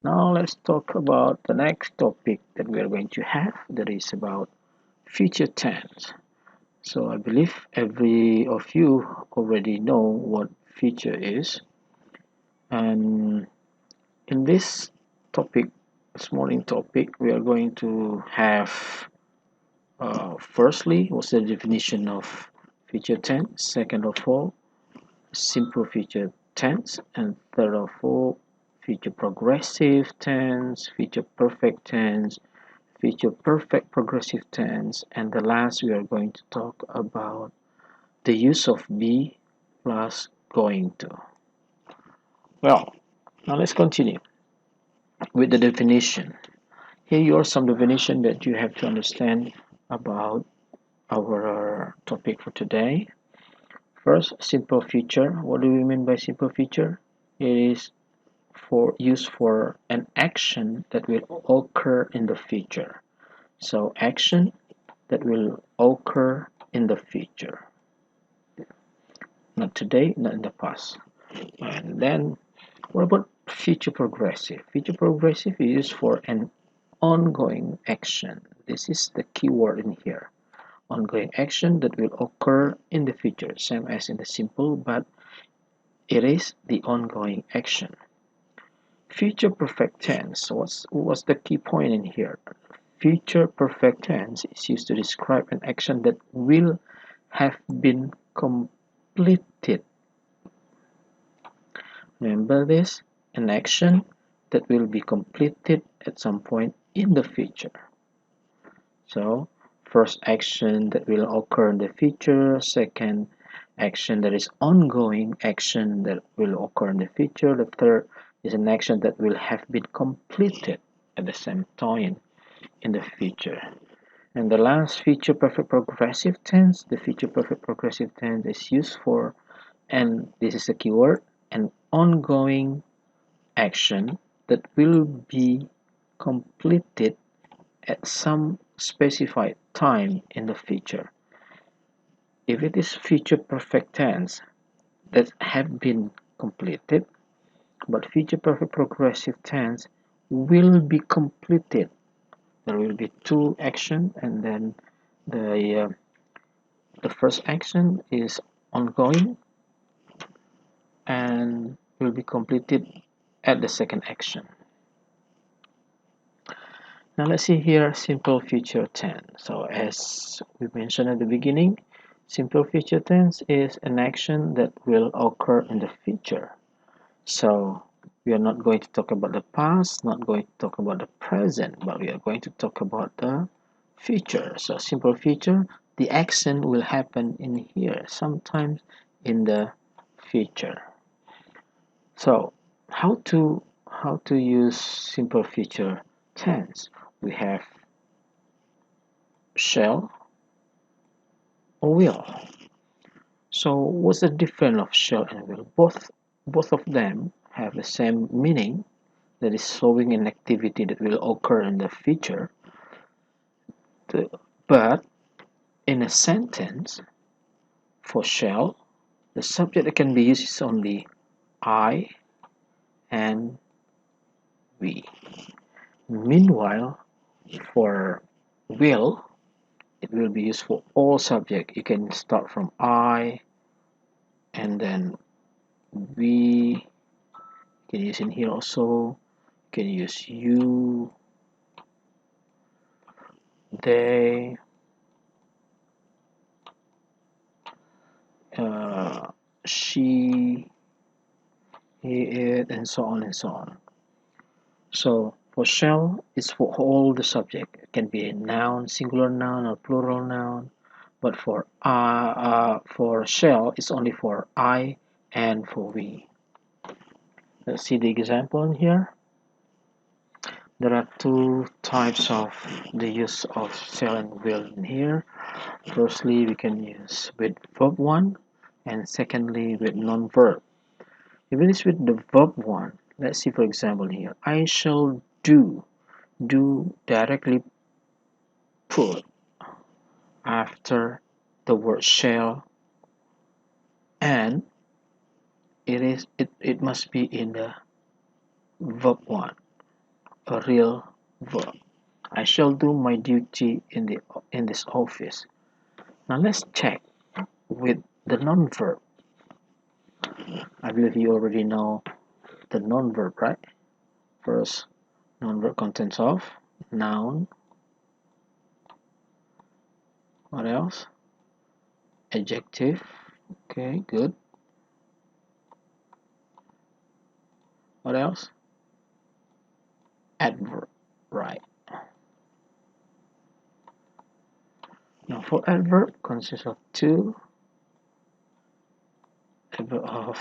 Now let's talk about the next topic that we are going to have, that is about future tense. So I believe every of you already know what future is, and in this topic, this morning topic, we are going to have firstly, what's the definition of future tense? Second of all, simple future tense, and third of all, future progressive tense, future perfect tense, future perfect progressive tense, and the last we are going to talk about the use of be plus going to. Well, now let's continue with the definition. Here you are some definition that you have to understand about our topic for today. First, simple future. What do we mean by simple future? It is for use for an action that will occur in the future. So action that will occur in the future. Not today, not in the past. And then what about future progressive? Future progressive is used for an ongoing action. This is the key word in here. Ongoing action that will occur in the future. Same as in the simple, but it is the ongoing action. Future perfect tense. What's the key point in here? Future perfect tense is used to describe an action that will have been completed. Remember this? An action that will be completed at some point in the future. So, first action that will occur in the future, second action that is ongoing action that will occur in the future, the third is an action that will have been completed at the same time in the future. And the last future perfect progressive tense, the future perfect progressive tense is used for, and this is a keyword, an ongoing action that will be completed at some specified time in the future. If it is future perfect tense that have been completed, but future perfect progressive tense will be completed. There will be two action, and then the uh, the first action is ongoing and will be completed at the second action. Now let's see here simple future tense. So as we mentioned at the beginning, simple future tense is an action that will occur in the future. So we are not going to talk about the past, not going to talk about the present, but we are going to talk about the future. So simple future, the action will happen in here, sometimes in the future. So how to use simple future tense? We have shall or will. So what's the difference of shall and will? Both of them have the same meaning, that is showing an activity that will occur in the future. But in a sentence, for shall, the subject that can be used is only I and we. Meanwhile, for will, it will be used for all subject. You can start from I and then we. You can use in here also. You can use you, they, she, he, it, and so on and so on. So for shall, it's for all the subject. It can be a noun, singular noun, or plural noun. But for shall, it's only for I and for we. Let's see the example in here. There are two types of the use of shall and will in here. Firstly, we can use with verb 1, and secondly with non-verb. If it is with the verb 1, let's see for example here. I shall do. Do directly put after the word shall, and it must be in the verb 1. a real verb. I shall do my duty in this office. Now let's check with the non-verb. I believe you already know the non-verb, right? First, non-verb contains of noun. What else? Adjective. Okay, good. What else? Adverb, right? Now for adverb consists of two: adverb of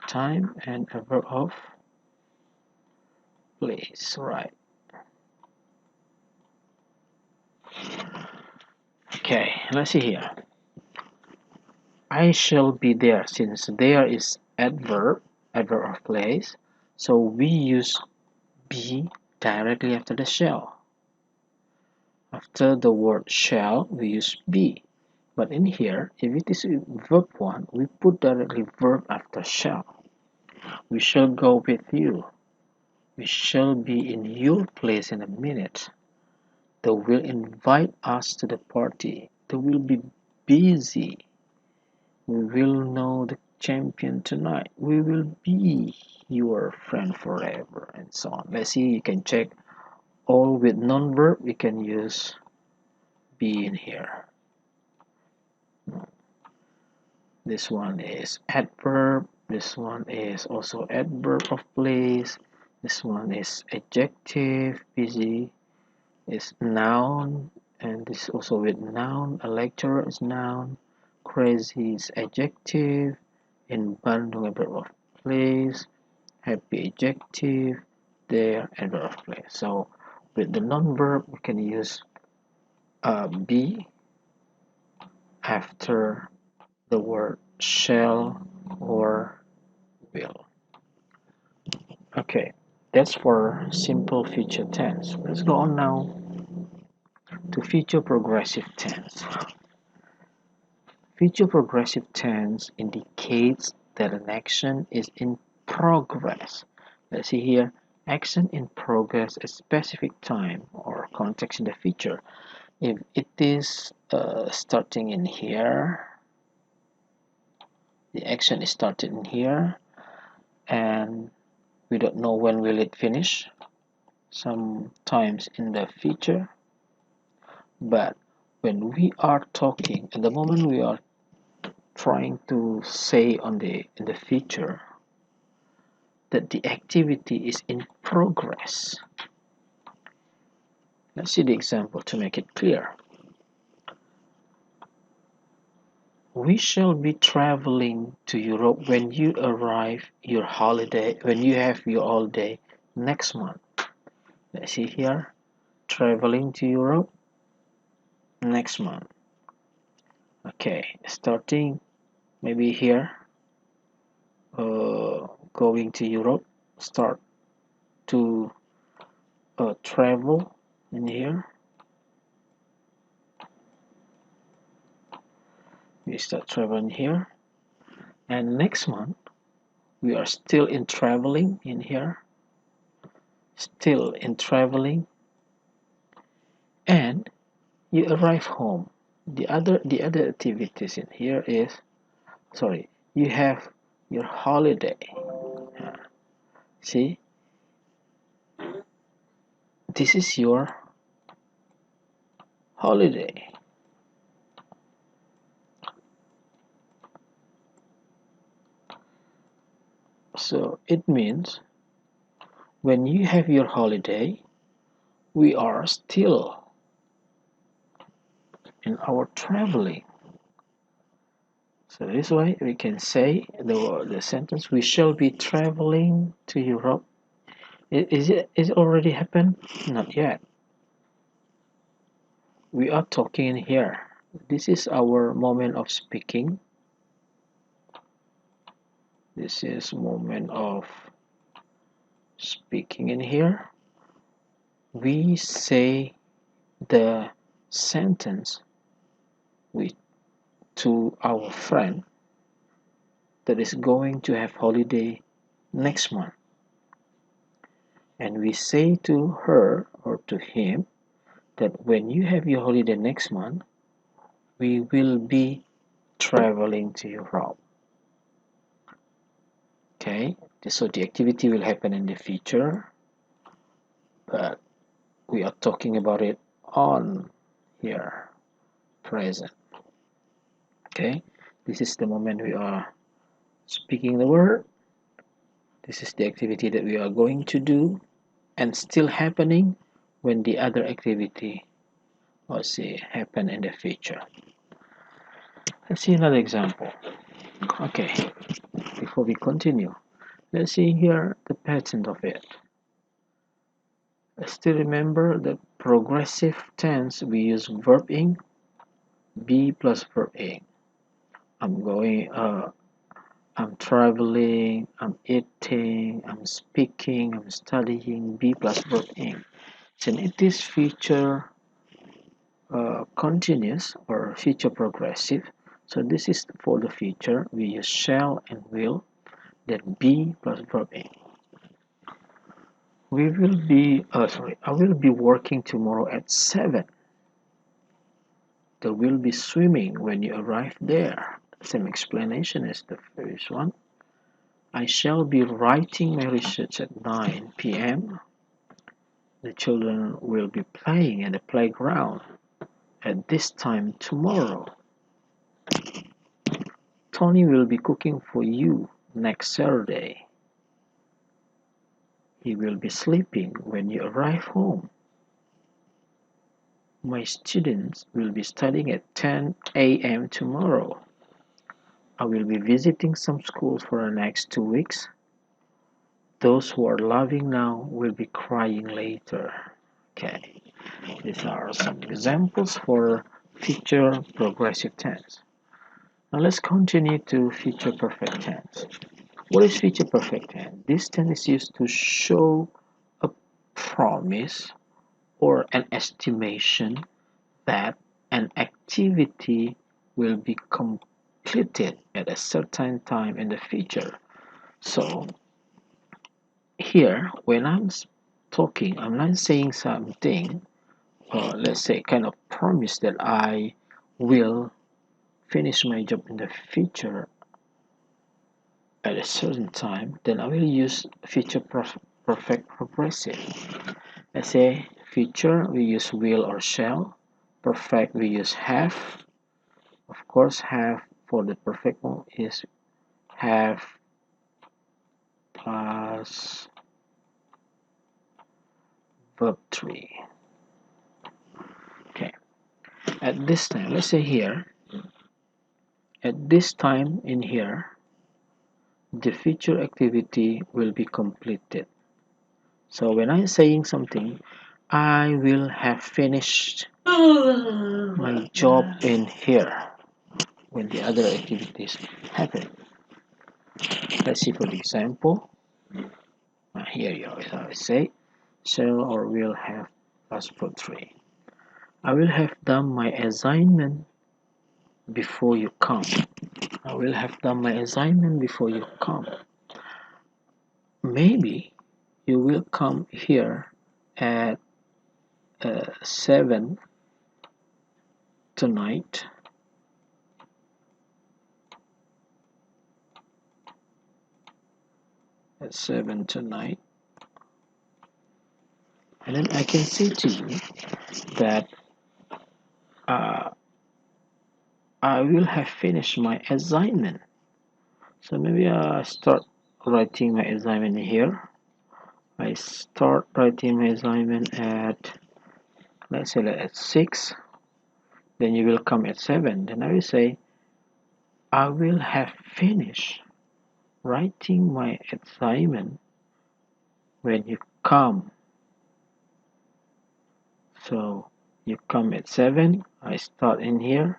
time and adverb of place, right? Okay, let's see here. I shall be there. Since there is adverb of place, so we use be directly after the shall. After the word shall, we use be. But in here, if it is verb 1, we put directly verb after shall. We shall go with you. We shall be in your place in a minute. They will invite us to the party. They will be busy. We will know the champion tonight. We will be your friend forever, and so on. Let's see, you can check all with non-verb. We can use be in here. This one is adverb. This one is also adverb of place. This one is adjective. Busy is noun, and this also with noun. A lecturer is noun. Crazy is adjective. In Bandung, adverb of place. Happy adjective. There, adverb of place. So with the non-verb, we can use be after the word shall or will. Okay, that's for simple future tense. Let's go on now to future progressive tense. Future progressive tense indicates that an action is in progress. Let's see here, action in progress at specific time or context in the future. If it is starting in here, the action is started in here, and we don't know when will it finish, sometimes in the future. But when we are talking, at the moment we are trying to say in the future that the activity is in progress. Let's see the example to make it clear. We shall be traveling to Europe when you arrive your holiday, when you have your holiday next month. Let's see here, traveling to Europe next month. Okay, starting maybe here, going to Europe, start to travel in here. We start traveling here, and next month we are still in traveling in here, still in traveling, and you arrive home. The other activities in here is, sorry, you have your holiday. See, this is your holiday. So it means when you have your holiday, we are still in our traveling. So this way we can say the sentence, we shall be traveling to Europe. Is it already happened? Not yet. We are talking in here. This is our moment of speaking. This is moment of speaking in here. We say the sentence to our friend that is going to have holiday next month. And we say to her or to him that when you have your holiday next month, we will be traveling to Europe. Okay, so the activity will happen in the future, but we are talking about it on here, present. Okay, this is the moment we are speaking the word. This is the activity that we are going to do and still happening when the other activity, let's say, happen in the future. Let's see another example. Okay, before we continue, let's see here the pattern of it. Still remember the progressive tense, we use verb ing, be plus verb ing. I'm going, I'm traveling, I'm eating, I'm speaking, I'm studying, be plus verb ing. And it is future continuous or future progressive. So this is for the future. We use shall and will, then be plus verb ing. I will be working tomorrow at 7. There will be swimming when you arrive there. Same explanation as the previous one. I shall be writing my research at 9 p.m. The children will be playing at the playground at this time tomorrow. Tony will be cooking for you next Saturday. He will be sleeping when you arrive home. My students will be studying at 10 a.m. tomorrow. I will be visiting some schools for the next 2 weeks. Those who are laughing now will be crying later. Okay, these are some examples for future progressive tense. Now let's continue to future perfect tense. What is future perfect tense? This tense is used to show a promise or an estimation that an activity will be completed at a certain time in the future. So here, when I'm talking, I'm not saying something, let's say, kind of promise that I will finish my job in the future at a certain time, then I will use future perfect progressive. Let's say future, we use will or shall. Perfect, we use have. Of course, have for the perfect one is have plus verb 3. Okay, at this time, let's say here, at this time in here, the future activity will be completed. So when I'm saying something, I will have finished my job in here when the other activities happen. Let's see for the example. Here you are, I say, shall or will have plus verb 3. I will have done my assignment before you come. I will have done my assignment before you come. Maybe you will come here at 7 tonight. At 7 tonight. And then I can say to you that I will have finished my assignment. So maybe I start writing my assignment here. I start writing my assignment at, let's say at 6. Then you will come at 7. Then I will say, I will have finished writing my assignment when you come. So you come at 7. I start in here.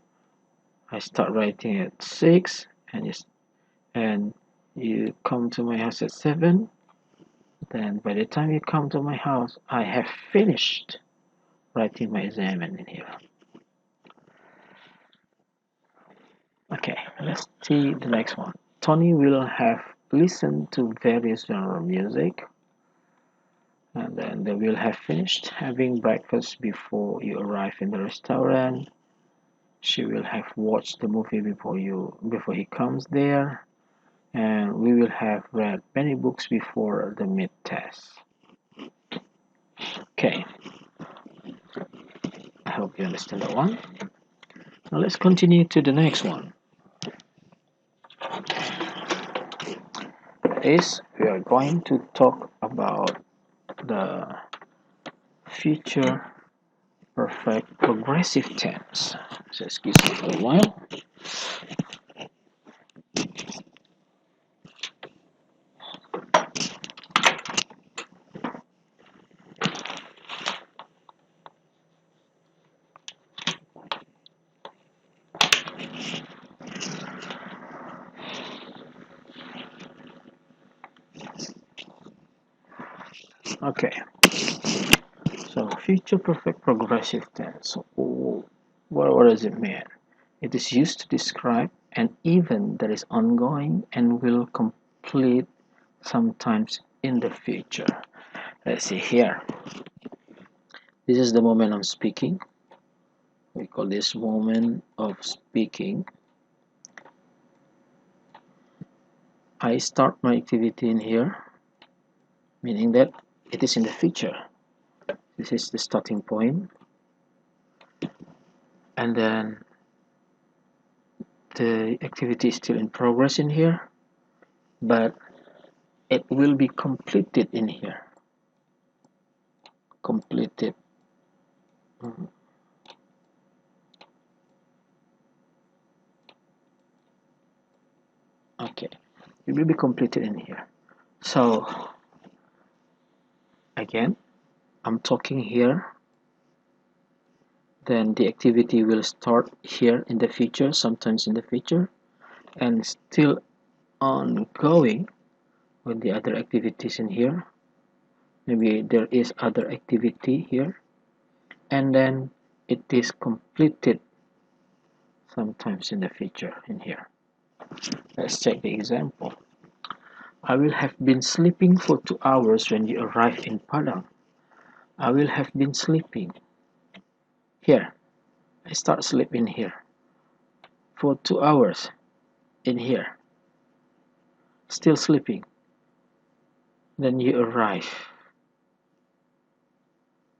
I start writing at 6, and you come to my house at 7. Then by the time you come to my house, I have finished writing my assignment in here. Okay, let's see the next one. Tony will have listened to various genre music, and then they will have finished having breakfast before you arrive in the restaurant. She will have watched the movie before he comes there, and we will have read many books before the mid test. Okay, I hope you understand that one. Now let's continue to the next one. Is we are going to talk about the future perfect progressive tense. So excuse me for a while. Okay, so future perfect progressive tense. So, what does it mean? It is used to describe an event that is ongoing and will complete sometimes in the future. Let's see here. This is the moment I'm speaking. We call this moment of speaking. I start my activity in here, meaning that it is in the future. This is the starting point, and then the activity is still in progress in here, but it will be completed in here. Completed. Okay, it will be completed in here. So again, I'm talking here, then the activity will start here in the future, sometimes in the future, and still ongoing with the other activities in here. Maybe there is other activity here, and then it is completed sometimes in the future in here. Let's check the example. I will have been sleeping for 2 hours when you arrive in Padang. I will have been sleeping. Here, I start sleeping here. For 2 hours in here. Still sleeping. Then you arrive.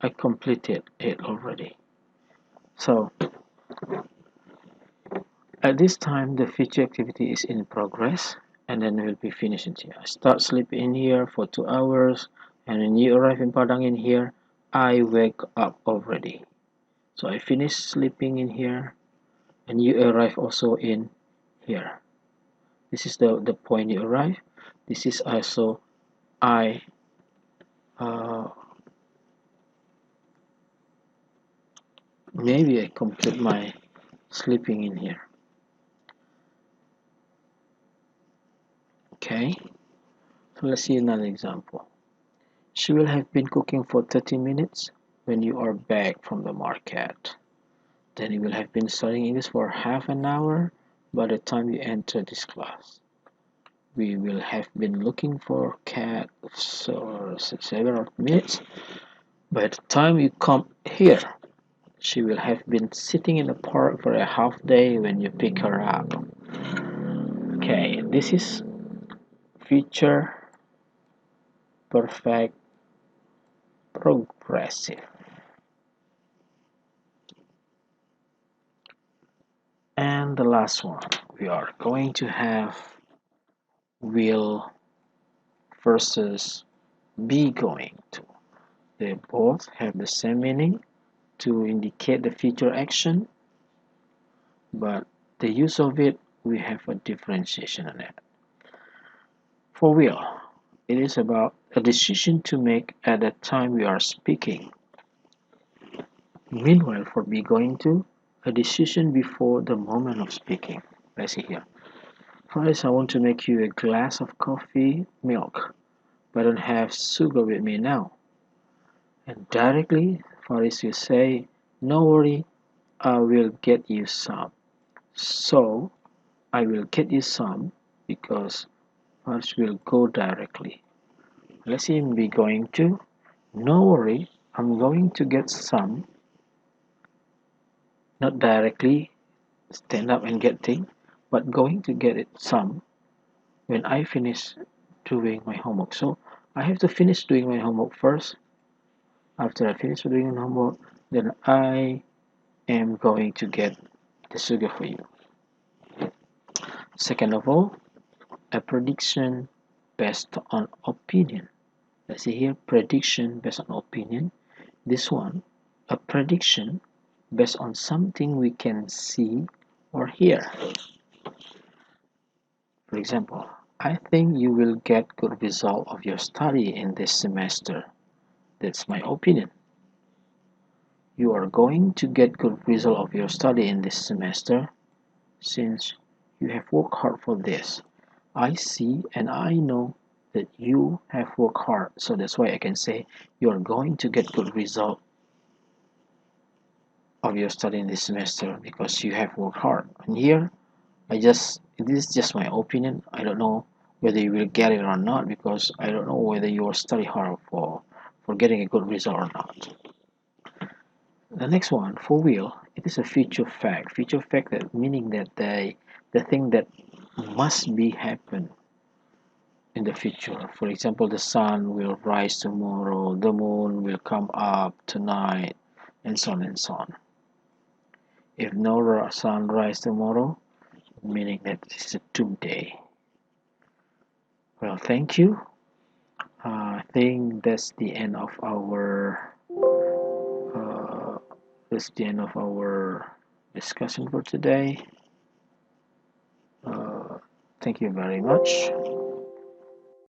I completed it already. So, at this time, the future activity is in progress, and then will be finished in here. I start sleeping in here for 2 hours, and when you arrive in Padang in here, I wake up already. So I finish sleeping in here, and you arrive also in here. This is the point you arrive. This is also I maybe I complete my sleeping in here. Okay, so let's see another example. She will have been cooking for 30 minutes when you are back from the market. Then you will have been studying English for half an hour by the time you enter this class. We will have been looking for cat for several minutes. By the time you come here, she will have been sitting in the park for a half day when you pick her up. Okay, this is future perfect progressive. And the last one, we are going to have will versus be going to. They both have the same meaning to indicate the future action, but the use of it, we have a differentiation on it. For will, it is about a decision to make at the time we are speaking. Meanwhile, for be going to, a decision before the moment of speaking. Let's see here. First, I want to make you a glass of coffee, milk, but I don't have sugar with me now. And directly, Faris will say, no worry, I will get you some. So, I will get you some, because first will go directly. Let's say we're going to, no worry, I'm going to get some, not directly stand up and get thing, but going to get it some when I finish doing my homework. So I have to finish doing my homework first. After I finish doing my homework, then I am going to get the sugar for you. Second of all, a prediction based on opinion. Let's see here, prediction based on opinion. This one, a prediction based on something we can see or hear. For example, I think you will get good result of your study in this semester. That's my opinion. You are going to get good result of your study in this semester since you have worked hard for this. I see and I know that you have worked hard, so that's why I can say you are going to get good result of your study in this semester because you have worked hard. And here, this is just my opinion. I don't know whether you will get it or not because I don't know whether you will study hard for getting a good result or not. The next one, for real, it is a future fact. Future fact that meaning that the thing that must be happen in the future. For example, the sun will rise tomorrow, the moon will come up tonight, and so on and so on. If no sun rise tomorrow, meaning that it's a today. Well, thank you. I think uh, that's the end of our discussion for today. Uh, Thank you very much.